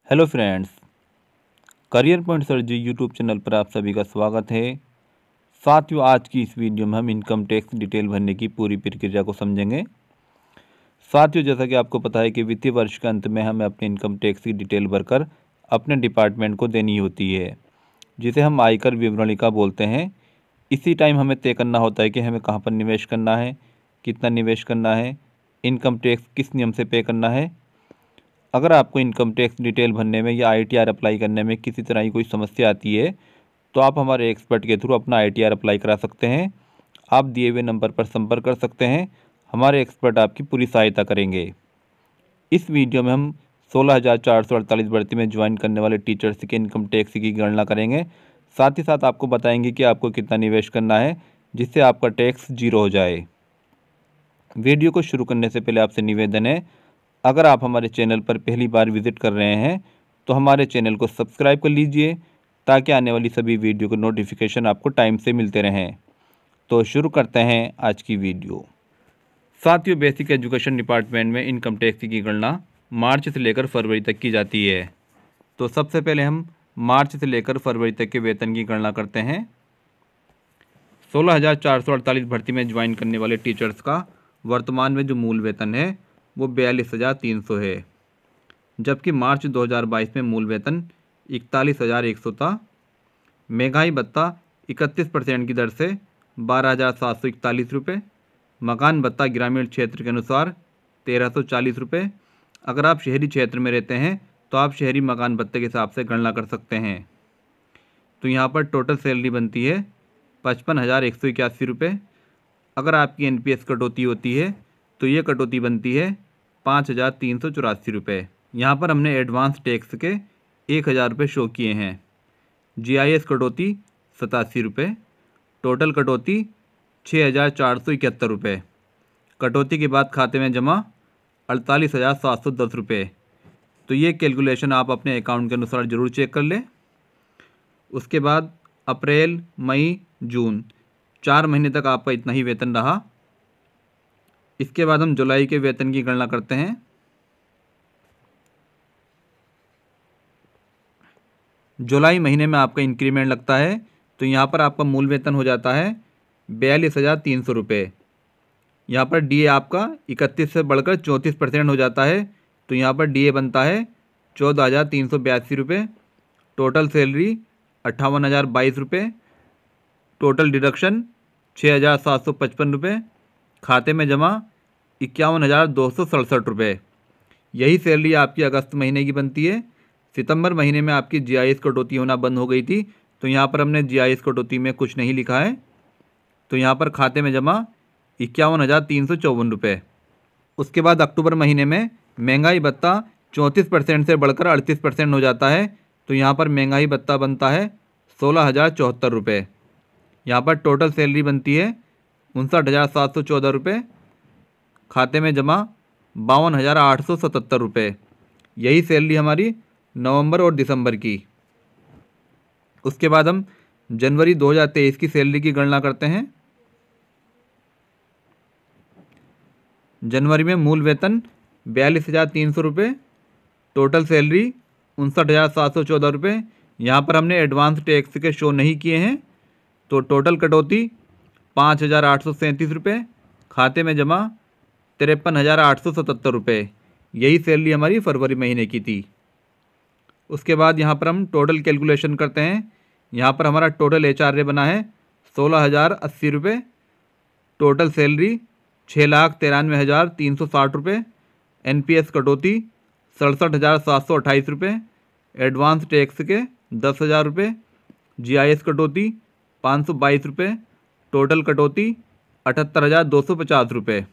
Hello friends, Career Point sir ji YouTube channel पर आप सभी का स्वागत है। साथियों, आज की इस वीडियो में हम इनकम टैक्स डिटेल भरने की पूरी प्रक्रिया को समझेंगे। साथियों, जैसा कि आपको पता है कि वित्तीय वर्ष के अंत में हमें अपने इनकम टैक्स की डिटेल भरकर अपने डिपार्टमेंट को देनी होती है, जिसे हम आयकर विवरणिका बोलते हैं। इसी टाइम हमें तय करना होता है कि हमें कहाँ पर निवेश करना है, कितना निवेश करना है, इनकम टैक्स किस नियम से पे करना है। अगर आपको इनकम टैक्स डिटेल भरने में या ITR अप्लाई करने में किसी तरह की कोई समस्या आती है तो आप हमारे एक्सपर्ट के थ्रू अपना ITR अप्लाई करा सकते हैं। आप दिए हुए नंबर पर संपर्क कर सकते हैं, हमारे एक्सपर्ट आपकी पूरी सहायता करेंगे। इस वीडियो में हम 16,448 भर्ती में ज्वाइन करने वाले टीचर्स के इनकम टैक्स की गणना करेंगे। साथ ही साथ आपको बताएंगे कि आपको कितना निवेश करना है जिससे आपका टैक्स जीरो हो जाए। वीडियो को शुरू करने से पहले आपसे निवेदन है, अगर आप हमारे चैनल पर पहली बार विजिट कर रहे हैं तो हमारे चैनल को सब्सक्राइब कर लीजिए ताकि आने वाली सभी वीडियो के नोटिफिकेशन आपको टाइम से मिलते रहें। तो शुरू करते हैं आज की वीडियो। साथियों, बेसिक एजुकेशन डिपार्टमेंट में इनकम टैक्स की गणना मार्च से लेकर फरवरी तक की जाती है। तो सबसे पहले हम मार्च से लेकर फरवरी तक के वेतन की गणना करते हैं। 16,448 भर्ती में ज्वाइन करने वाले टीचर्स का वर्तमान में जो मूल वेतन है वो 42,300 है, जबकि मार्च 2022 में मूल वेतन 41,100 था। महंगाई भत्ता 31% की दर से 12,741 रुपये, मकान भत्ता ग्रामीण क्षेत्र के अनुसार 1,340 रुपये। अगर आप शहरी क्षेत्र में रहते हैं तो आप शहरी मकान भत्ते के हिसाब से गणना कर सकते हैं। तो यहाँ पर टोटल सैलरी बनती है 55,181 रुपये। अगर आपकी NPS कटौती होती है तो ये कटौती बनती है 5,384 रुपये। यहाँ पर हमने एडवांस टैक्स के 1,000 रुपये शो किए हैं। GIS कटौती 87 रुपये। टोटल कटौती 6,471 रुपये। कटौती के बाद खाते में जमा 48,710 रुपये। तो ये कैलकुलेशन आप अपने अकाउंट के अनुसार ज़रूर चेक कर लें। उसके बाद अप्रैल, मई, जून 4 महीने तक आपका इतना ही वेतन रहा। इसके बाद हम जुलाई के वेतन की गणना करते हैं। जुलाई महीने में आपका इंक्रीमेंट लगता है तो यहाँ पर आपका मूल वेतन हो जाता है 42,300 रुपये। यहाँ पर DA आपका 31 से बढ़कर 34% हो जाता है तो यहाँ पर DA बनता है 14,382 रुपये। टोटल सैलरी 58,022 रुपये। टोटल डिडक्शन 6,755 रुपये। खाते में जमा 51,267 रुपये। यही सैलरी आपकी अगस्त महीने की बनती है। सितंबर महीने में आपकी GIS कटौती होना बंद हो गई थी तो यहाँ पर हमने GIS कटौती में कुछ नहीं लिखा है। तो यहाँ पर खाते में जमा 51,354 रुपये। उसके बाद अक्टूबर महीने में महंगाई भत्ता 34% से बढ़कर 38% हो जाता है तो यहाँ पर महंगाई भत्ता बनता है 16,074 रुपये। यहाँ पर टोटल सैलरी बनती है 59,714 रुपये। खाते में जमा 52,877 रुपये। यही सैलरी हमारी नवंबर और दिसंबर की। उसके बाद हम जनवरी 2023 की सैलरी की गणना करते हैं। जनवरी में मूल वेतन 42,300 रुपये। टोटल सैलरी 59,714 रुपये। यहाँ पर हमने एडवांस टैक्स के शो नहीं किए हैं तो टोटल कटौती 5,837 रुपये। खाते में जमा 53,877 रुपये। यही सैलरी हमारी फरवरी महीने की थी। उसके बाद यहाँ पर हम टोटल कैलकुलेशन करते हैं। यहाँ पर हमारा टोटल HRA बना है 16,080 रुपये। टोटल सैलरी 6,93,360 रुपये। NPS कटौती 67,728 रुपये। एडवांस टैक्स के 10,000 रुपये। GIS कटौती 522 रुपये। टोटल कटौती 78,250 रुपये।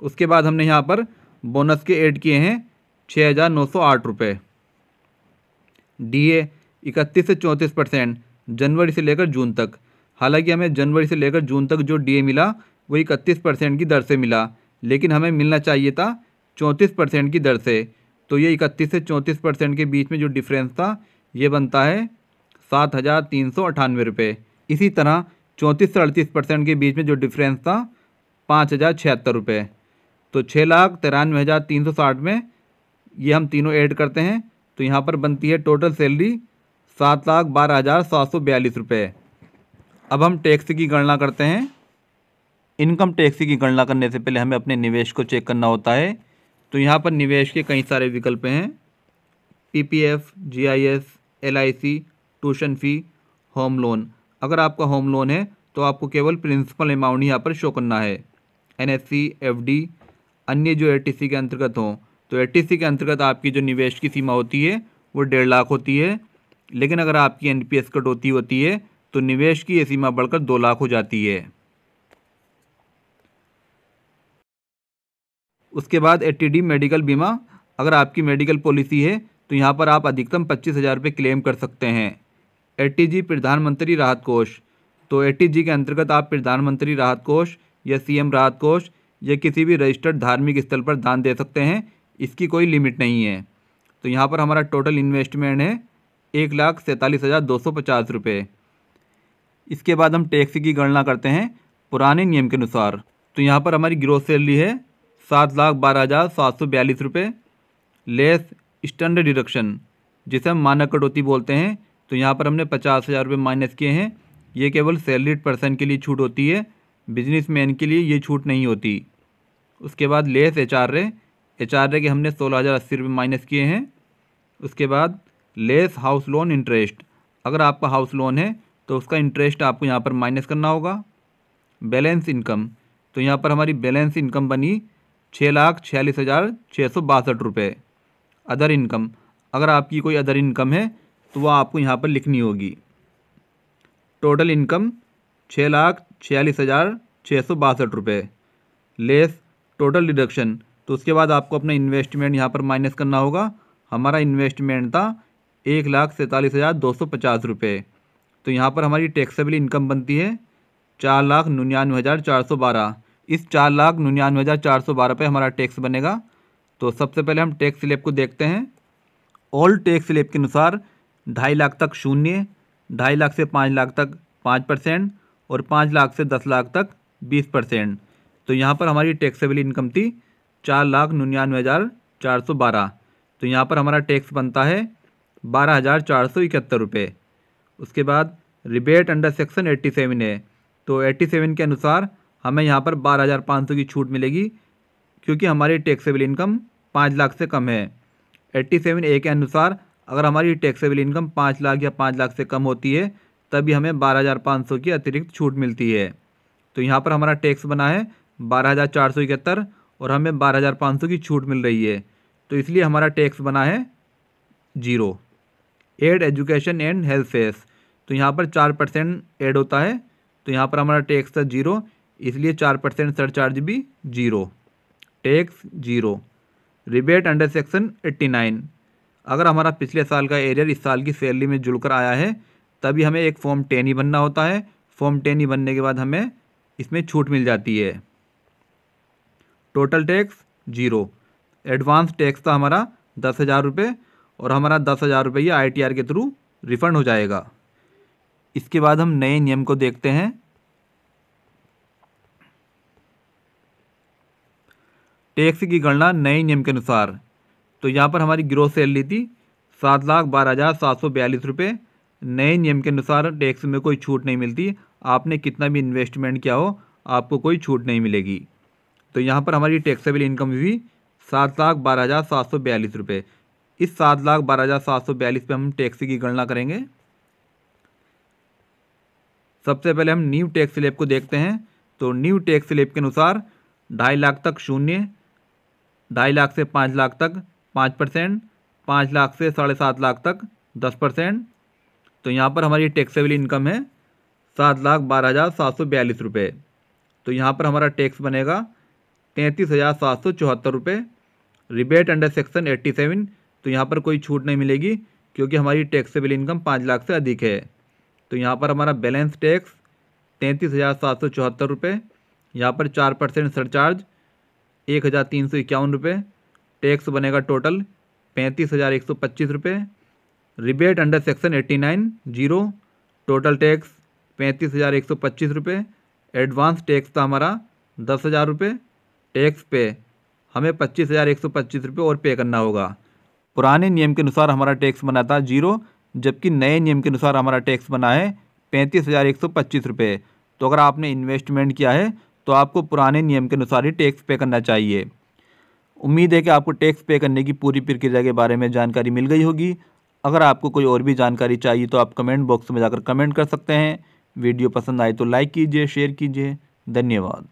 उसके बाद हमने यहाँ पर बोनस के ऐड किए हैं 6,908 रुपये। DA 31 से 34% जनवरी से लेकर जून तक। हालांकि हमें जनवरी से लेकर जून तक जो DA मिला वो 31% की दर से मिला, लेकिन हमें मिलना चाहिए था 34% की दर से। तो ये 31 से 34% के बीच में जो डिफरेंस था ये बनता है 7,398 रुपये। इसी तरह 34 से 38% के बीच में जो डिफरेंस था 5,076 रुपये। तो 6,93,360 में ये हम तीनों ऐड करते हैं तो यहाँ पर बनती है टोटल सैलरी 7,12,742 रुपये। अब हम टैक्स की गणना करते हैं। इनकम टैक्स की गणना करने से पहले हमें अपने निवेश को चेक करना होता है। तो यहाँ पर निवेश के कई सारे विकल्प हैं, PPF, GIS, LIC, tuition fee, home loan. अगर आपका होम लोन है तो आपको केवल प्रिंसिपल अमाउंट ही यहाँ पर शो करना है। एनएससी, एफडी, अन्य जो एटीसी के अंतर्गत हों, तो एटीसी के अंतर्गत आपकी जो निवेश की सीमा होती है वो 1.5 लाख होती है, लेकिन अगर आपकी एनपीएस कटौती होती है तो निवेश की ये सीमा बढ़कर 2 लाख हो जाती है। उसके बाद एटीडी मेडिकल बीमा, अगर आपकी मेडिकल पॉलिसी है तो यहाँ पर आप अधिकतम 25,000 रुपये क्लेम कर सकते हैं। एटीजी प्रधानमंत्री राहत कोष, तो एटीजी के अंतर्गत आप प्रधानमंत्री राहत कोष या सीएम राहत कोष या किसी भी रजिस्टर्ड धार्मिक स्थल पर दान दे सकते हैं, इसकी कोई लिमिट नहीं है। तो यहाँ पर हमारा टोटल इन्वेस्टमेंट है 1,47,250 रुपये। इसके बाद हम टैक्स की गणना करते हैं पुराने नियम के अनुसार। तो यहाँ पर हमारी ग्रोस सैलरी है 7,12,742 रुपये, लेस स्टैंडर्ड डिडक्शन जिसे हम मानक कटौती बोलते हैं, तो यहाँ पर हमने 50,000 रुपये माइनस किए हैं। ये केवल सैलरीड पर्सन के लिए छूट होती है, बिजनेसमैन के लिए ये छूट नहीं होती। उसके बाद लेस एचआरए के हमने 16,080 रुपये माइनस किए हैं। उसके बाद लेस हाउस लोन इंटरेस्ट, अगर आपका हाउस लोन है तो उसका इंटरेस्ट आपको यहाँ पर माइनस करना होगा। बैलेंस इनकम, तो यहाँ पर हमारी बैलेंस इनकम बनी 6,46,662 रुपये। अदर इनकम, अगर आपकी कोई अदर इनकम है तो वह आपको यहाँ पर लिखनी होगी। टोटल इनकम 6,46,662 रुपये, लेस टोटल डिडक्शन, तो उसके बाद आपको अपना इन्वेस्टमेंट यहाँ पर माइनस करना होगा। हमारा इन्वेस्टमेंट था 1,47,250 रुपये। तो यहाँ पर हमारी टैक्सेबल इनकम बनती है 4,99,412। इस 4,99,412 पे हमारा टैक्स बनेगा। तो सबसे पहले हम टैक्स स्लैब को देखते हैं। ओल्ड टैक्स स्लैब के अनुसार 2.5 लाख तक 0, 2.5 लाख से 5 लाख तक 5% और 5 लाख से 10 लाख तक 20%। तो यहाँ पर हमारी टैक्सेबल इनकम थी 4,99,412। तो यहाँ पर हमारा टैक्स बनता है 12,471 रुपये। उसके बाद रिबेट अंडर सेक्शन 87 है, तो 87 के अनुसार हमें यहाँ पर 12,500 की छूट मिलेगी, क्योंकि हमारी टैक्सेबल इनकम 5 लाख से कम है। 87A के अनुसार अगर हमारी टैक्सेबल इनकम 5 लाख या 5 लाख से कम होती है तभी हमें 12,500 की अतिरिक्त छूट मिलती है। तो यहाँ पर हमारा टैक्स बना है 12,471 और हमें 12,500 की छूट मिल रही है, तो इसलिए हमारा टैक्स बना है 0। Add education and health cess, तो यहाँ पर 4% ऐड होता है, तो यहाँ पर हमारा टैक्स था 0, इसलिए 4% सरचार्ज भी 0, टैक्स 0। रिबेट अंडर सेक्शन 89, अगर हमारा पिछले साल का एरियर इस साल की सैलरी में जुड़कर आया है तभी हमें एक फॉर्म 10 ही बनना होता है। फॉर्म 10 ही बनने के बाद हमें इसमें छूट मिल जाती है। Total tax 0। एडवांस टैक्स था हमारा 10,000 रुपये और हमारा 10,000 रुपये ITR के थ्रू रिफ़ंड हो जाएगा। इसके बाद हम नए नियम को देखते हैं। टैक्स की गणना नए नियम के अनुसार, तो यहाँ पर हमारी ग्रोस सैलरी थी 7,12,742 रुपये। नए नियम के अनुसार टैक्स में कोई छूट नहीं मिलती, आपने कितना भी इन्वेस्टमेंट किया हो आपको कोई छूट नहीं मिलेगी। तो यहाँ पर हमारी टैक्सेबल इनकम हुई 7,12,742 रुपये। इस 7,12,742 पे हम टैक्स की गणना करेंगे। सबसे पहले हम न्यू टैक्स स्लैब को देखते हैं। तो न्यू टैक्स स्लैब के अनुसार 2.5 लाख तक 0, 2.5 लाख से 5 लाख तक 5%, 5 लाख से 7.5 लाख तक 10%। तो यहाँ पर हमारी टैक्सेबल इनकम है 7,12,742 रुपये। तो यहाँ पर हमारा टैक्स बनेगा 33,774 रुपये। रिबेट अंडर सेक्शन 87, तो यहाँ पर कोई छूट नहीं मिलेगी क्योंकि हमारी टैक्सेबल इनकम 5 लाख से अधिक है। तो यहाँ पर हमारा बैलेंस टैक्स 33,774 रुपये। यहाँ पर 4% सरचार्ज 1,351 रुपये। टैक्स बनेगा टोटल 35,125 रुपये। Rebate under section 89 0, total tax 35,125 रुपये। एडवांस टैक्स था हमारा 10,000 रुपये। टैक्स पे हमें 25,125 रुपये और पे करना होगा। पुराने नियम के अनुसार हमारा टैक्स बना था 0, जबकि नए नियम के अनुसार हमारा टैक्स बना है 35,125 रुपये। तो अगर आपने इन्वेस्टमेंट किया है तो आपको पुराने नियम के अनुसार ही टैक्स पे करना चाहिए। उम्मीद है कि आपको टैक्स पे करने की पूरी प्रक्रिया के बारे में जानकारी मिल गई होगी। अगर आपको कोई और भी जानकारी चाहिए तो आप कमेंट बॉक्स में जाकर कमेंट कर सकते हैं। वीडियो पसंद आए तो लाइक कीजिए, शेयर कीजिए। धन्यवाद।